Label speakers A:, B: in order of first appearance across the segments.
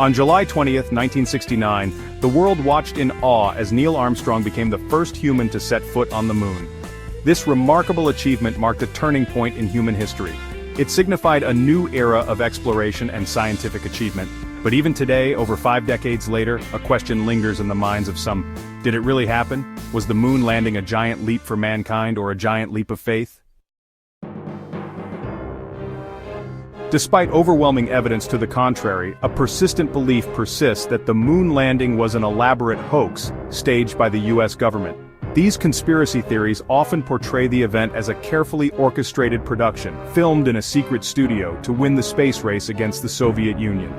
A: On July 20th, 1969, the world watched in awe as Neil Armstrong became the first human to set foot on the moon. This remarkable achievement marked a turning point in human history. It signified a new era of exploration and scientific achievement. But even today, over 5 decades later, a question lingers in the minds of some. Did it really happen? Was the moon landing a giant leap for mankind or a giant leap of faith? Despite overwhelming evidence to the contrary, a persistent belief persists that the moon landing was an elaborate hoax staged by the US government. These conspiracy theories often portray the event as a carefully orchestrated production, filmed in a secret studio to win the space race against the Soviet Union.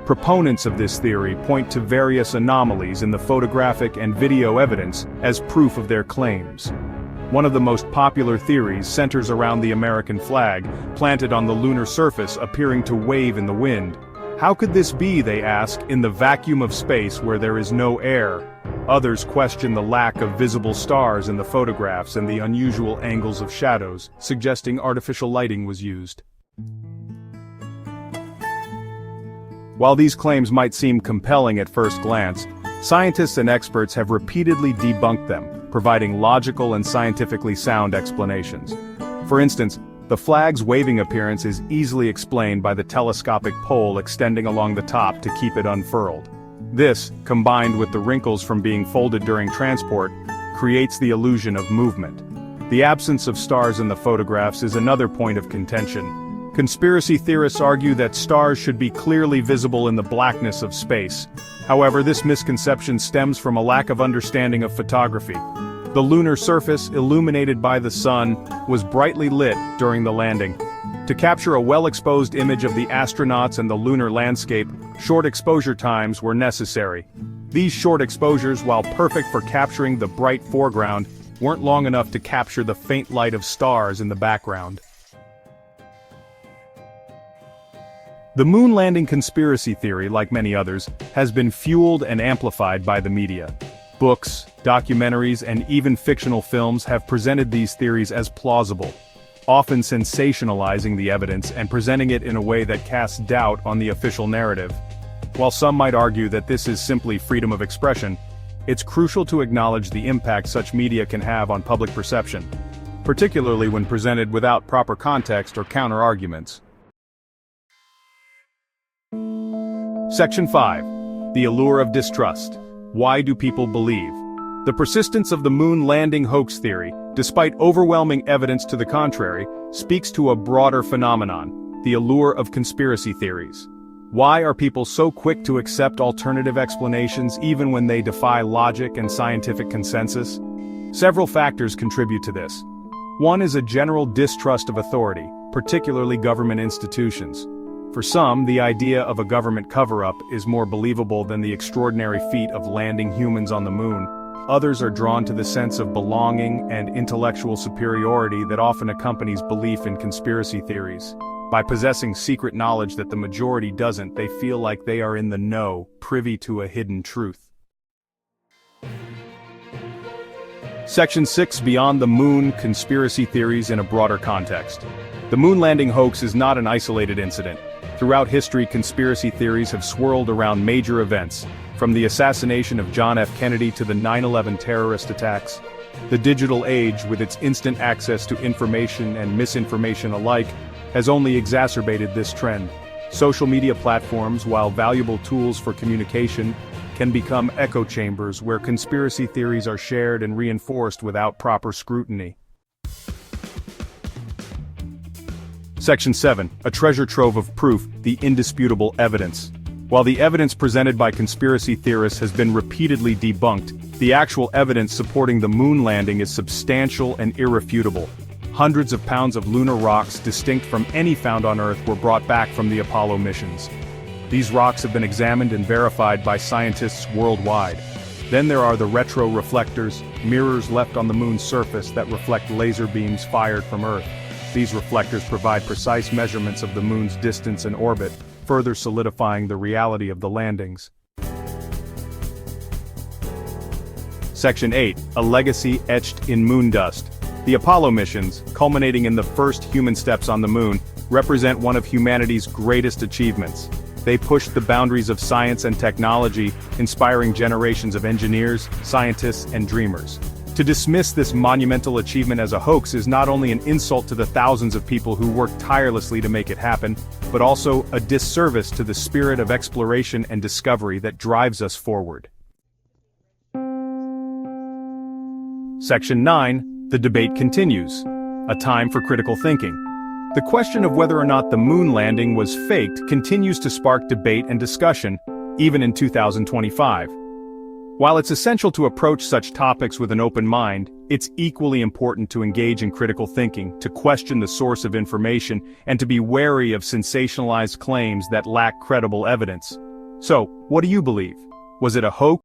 A: Proponents of this theory point to various anomalies in the photographic and video evidence as proof of their claims. One of the most popular theories centers around the American flag, planted on the lunar surface appearing to wave in the wind. How could this be, they ask, in the vacuum of space where there is no air? Others question the lack of visible stars in the photographs and the unusual angles of shadows, suggesting artificial lighting was used. While these claims might seem compelling at first glance, scientists and experts have repeatedly debunked them, providing logical and scientifically sound explanations. For instance, the flag's waving appearance is easily explained by the telescopic pole extending along the top to keep it unfurled. This, combined with the wrinkles from being folded during transport, creates the illusion of movement. The absence of stars in the photographs is another point of contention. Conspiracy theorists argue that stars should be clearly visible in the blackness of space. However, this misconception stems from a lack of understanding of photography. The lunar surface, illuminated by the sun, was brightly lit during the landing. To capture a well-exposed image of the astronauts and the lunar landscape, short exposure times were necessary. These short exposures, while perfect for capturing the bright foreground, weren't long enough to capture the faint light of stars in the background. The moon landing conspiracy theory, like many others, has been fueled and amplified by the media. Books, documentaries, and even fictional films have presented these theories as plausible, often sensationalizing the evidence and presenting it in a way that casts doubt on the official narrative. While some might argue that this is simply freedom of expression, it's crucial to acknowledge the impact such media can have on public perception, particularly when presented without proper context or counter-arguments. Section 5. The Allure of Distrust. Why do people believe? The persistence of the moon landing hoax theory, despite overwhelming evidence to the contrary, speaks to a broader phenomenon, the allure of conspiracy theories. Why are people so quick to accept alternative explanations even when they defy logic and scientific consensus? Several factors contribute to this. One is a general distrust of authority, particularly government institutions. For some, the idea of a government cover-up is more believable than the extraordinary feat of landing humans on the moon. Others are drawn to the sense of belonging and intellectual superiority that often accompanies belief in conspiracy theories. By possessing secret knowledge that the majority doesn't, they feel like they are in the know, privy to a hidden truth. Section 6. Beyond the moon, conspiracy theories in a broader context. The moon landing hoax is not an isolated incident. Throughout history, conspiracy theories have swirled around major events, from the assassination of John F. Kennedy to the 9/11 terrorist attacks. The digital age, with its instant access to information and misinformation alike, has only exacerbated this trend. Social media platforms, while valuable tools for communication, can become echo chambers where conspiracy theories are shared and reinforced without proper scrutiny. Section 7. A treasure trove of proof, the indisputable evidence. While the evidence presented by conspiracy theorists has been repeatedly debunked, the actual evidence supporting the moon landing is substantial and irrefutable. Hundreds of pounds of lunar rocks distinct from any found on Earth were brought back from the Apollo missions. These rocks have been examined and verified by scientists worldwide. Then there are the retroreflectors, mirrors left on the moon's surface that reflect laser beams fired from Earth. These reflectors provide precise measurements of the moon's distance and orbit, further solidifying the reality of the landings. Section 8. A legacy etched in moon dust. The Apollo missions, culminating in the first human steps on the moon, represent one of humanity's greatest achievements. They pushed the boundaries of science and technology, inspiring generations of engineers, scientists, and dreamers. To dismiss this monumental achievement as a hoax is not only an insult to the thousands of people who worked tirelessly to make it happen, but also a disservice to the spirit of exploration and discovery that drives us forward. Section 9, the debate continues. A time for critical thinking. The question of whether or not the moon landing was faked continues to spark debate and discussion, even in 2025. While it's essential to approach such topics with an open mind, it's equally important to engage in critical thinking, to question the source of information, and to be wary of sensationalized claims that lack credible evidence. So, what do you believe? Was it a hoax?